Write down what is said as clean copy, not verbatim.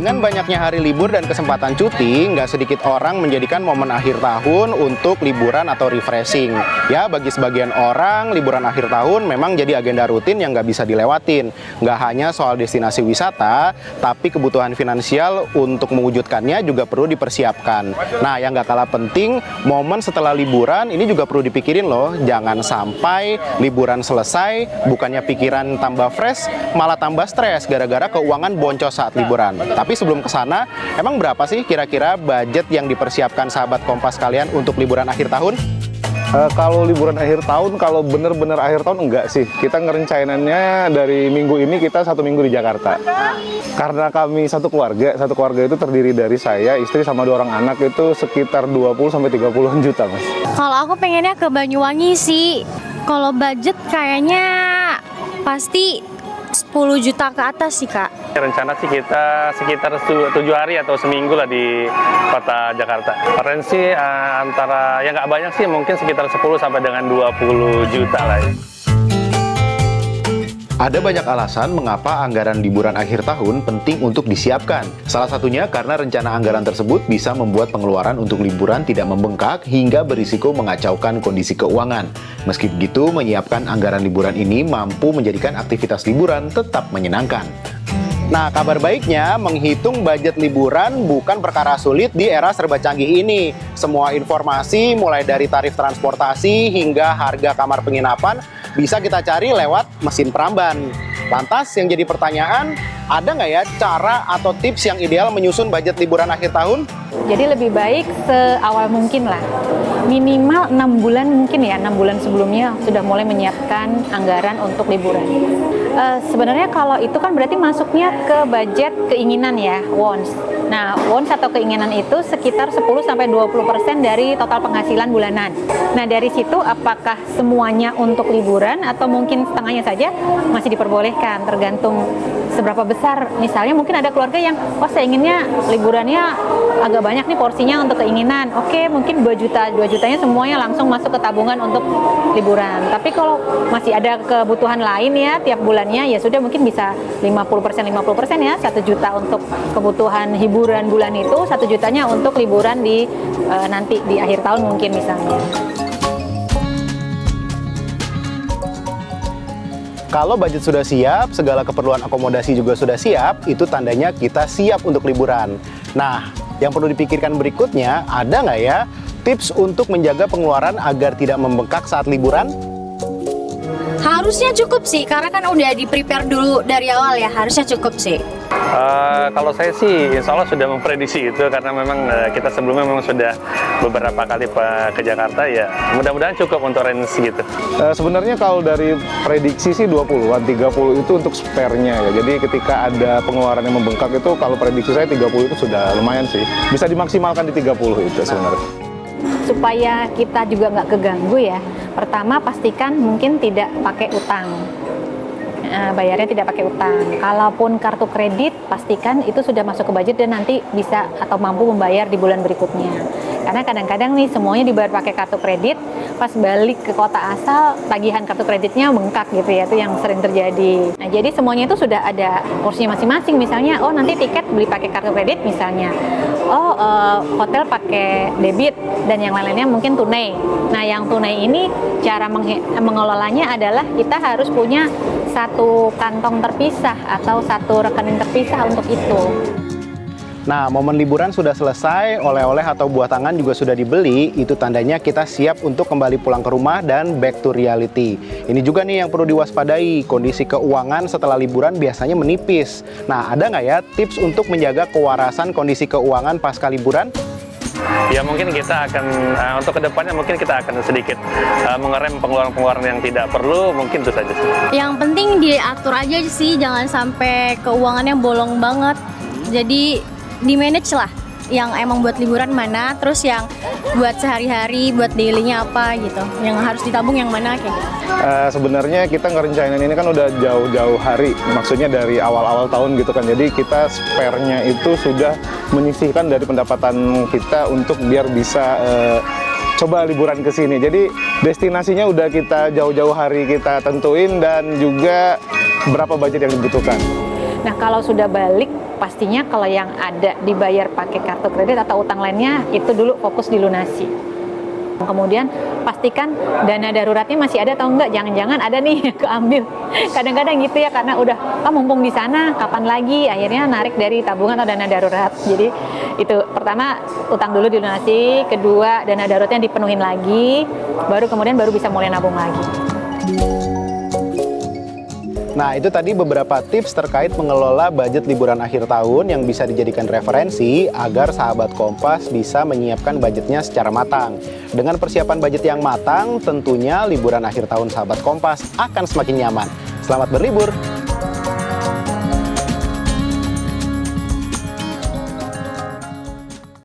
Dengan banyaknya hari libur dan kesempatan cuti, nggak sedikit orang menjadikan momen akhir tahun untuk liburan atau refreshing. Ya, bagi sebagian orang, liburan akhir tahun memang jadi agenda rutin yang nggak bisa dilewatin. Nggak hanya soal destinasi wisata, tapi kebutuhan finansial untuk mewujudkannya juga perlu dipersiapkan. Nah, yang nggak kalah penting, momen setelah liburan ini juga perlu dipikirin loh. Jangan sampai liburan selesai, bukannya pikiran tambah fresh, malah tambah stres gara-gara keuangan boncos saat liburan. Tapi sebelum ke sana, emang berapa sih kira-kira budget yang dipersiapkan sahabat Kompas kalian untuk liburan akhir tahun? Kalau liburan akhir tahun, kalau bener-bener akhir tahun enggak sih. Kita ngerencainannya dari minggu ini kita 1 minggu di Jakarta. Karena kami satu keluarga itu terdiri dari saya, istri sama 2 orang anak, itu sekitar 20-30 juta, Mas. Kalau aku pengennya ke Banyuwangi sih. Kalau budget kayaknya pasti 10 juta ke atas sih, Kak. Rencana sih kita sekitar 7 hari atau seminggu lah di kota Jakarta. Range sih antara, ya nggak banyak sih, mungkin sekitar 10 sampai dengan 20 juta lah ya. Ada banyak alasan mengapa anggaran liburan akhir tahun penting untuk disiapkan. Salah satunya karena rencana anggaran tersebut bisa membuat pengeluaran untuk liburan tidak membengkak hingga berisiko mengacaukan kondisi keuangan. Meski begitu, menyiapkan anggaran liburan ini mampu menjadikan aktivitas liburan tetap menyenangkan. Nah, kabar baiknya, menghitung budget liburan bukan perkara sulit di era serba canggih ini. Semua informasi, mulai dari tarif transportasi hingga harga kamar penginapan, bisa kita cari lewat mesin Pramban. Lantas, yang jadi pertanyaan, ada nggak ya cara atau tips yang ideal menyusun budget liburan akhir tahun? Jadi lebih baik seawal mungkin lah. Minimal 6 bulan mungkin ya, 6 bulan sebelumnya sudah mulai menyiapkan anggaran untuk liburan. Sebenarnya kalau itu kan berarti masuknya ke budget keinginan ya, wants. Nah, wants atau keinginan itu sekitar 10-20% dari total penghasilan bulanan. Nah, dari situ apakah semuanya untuk liburan atau mungkin setengahnya saja masih diperbolehkan, tergantung seberapa besar. Misalnya mungkin ada keluarga yang, saya inginnya liburannya agak banyak nih porsinya untuk keinginan. Oke, mungkin 2 jutanya semuanya langsung masuk ke tabungan untuk liburan. Tapi kalau masih ada kebutuhan lain ya tiap bulannya, ya sudah mungkin bisa 50% ya, 1 juta untuk kebutuhan hiburan bulan itu, 1 jutanya untuk liburan di nanti di akhir tahun mungkin misalnya. Kalau budget sudah siap, segala keperluan akomodasi juga sudah siap, itu tandanya kita siap untuk liburan. Nah, yang perlu dipikirkan berikutnya, ada nggak ya tips untuk menjaga pengeluaran agar tidak membengkak saat liburan? Harusnya cukup sih, karena kan udah di-prepare dulu dari awal ya, harusnya cukup sih. Kalau saya sih insya Allah sudah memprediksi itu, karena memang kita sebelumnya memang sudah beberapa kali ke Jakarta, ya mudah-mudahan cukup untuk range gitu. Sebenarnya kalau dari prediksi sih 20-an, 30 itu untuk spare-nya ya. Jadi ketika ada pengeluaran yang membengkak itu, kalau prediksi saya 30 itu sudah lumayan sih. Bisa dimaksimalkan di 30 itu sebenarnya. Supaya kita juga nggak keganggu ya, pertama pastikan mungkin tidak pakai utang. Bayarnya tidak pakai utang. Kalaupun kartu kredit, pastikan itu sudah masuk ke budget dan nanti bisa atau mampu membayar di bulan berikutnya. Karena kadang-kadang nih semuanya dibayar pakai kartu kredit, pas balik ke kota asal, tagihan kartu kreditnya bengkak gitu ya, itu yang sering terjadi. Nah, jadi semuanya itu sudah ada porsinya masing-masing. Misalnya, nanti tiket beli pakai kartu kredit misalnya. Hotel pakai debit dan yang lain-lainnya mungkin tunai. Nah, yang tunai ini cara mengelolanya adalah kita harus punya satu kantong terpisah atau satu rekening terpisah untuk itu. Nah, momen liburan sudah selesai, oleh-oleh atau buah tangan juga sudah dibeli, itu tandanya kita siap untuk kembali pulang ke rumah dan back to reality. Ini juga nih yang perlu diwaspadai, kondisi keuangan setelah liburan biasanya menipis. Nah, ada nggak ya tips untuk menjaga kewarasan kondisi keuangan pasca liburan? Ya mungkin kita akan, untuk kedepannya mungkin kita akan sedikit mengerem pengeluaran-pengeluaran yang tidak perlu, mungkin itu saja sih. Yang penting diatur aja sih, jangan sampai keuangannya bolong banget. Jadi di-manage lah, yang emang buat liburan mana, terus yang buat sehari-hari, buat daily-nya apa gitu, yang harus ditabung yang mana kayak gitu. Sebenarnya kita ngerencanain ini kan udah jauh-jauh hari, maksudnya dari awal-awal tahun gitu kan. Jadi kita spare-nya itu sudah menyisihkan dari pendapatan kita untuk biar bisa coba liburan ke sini. Jadi destinasinya udah kita jauh-jauh hari kita tentuin dan juga berapa budget yang dibutuhkan. Nah, kalau sudah balik, pastinya kalau yang ada dibayar pakai kartu kredit atau utang lainnya, itu dulu fokus dilunasi. Kemudian pastikan dana daruratnya masih ada atau enggak, jangan-jangan ada nih keambil. Kadang-kadang gitu ya, karena udah mumpung di sana, kapan lagi, akhirnya narik dari tabungan atau dana darurat. Jadi itu pertama utang dulu dilunasi, kedua dana daruratnya dipenuhin lagi, baru bisa mulai nabung lagi. Nah, itu tadi beberapa tips terkait mengelola budget liburan akhir tahun yang bisa dijadikan referensi agar sahabat Kompas bisa menyiapkan budgetnya secara matang. Dengan persiapan budget yang matang, tentunya liburan akhir tahun sahabat Kompas akan semakin nyaman. Selamat berlibur!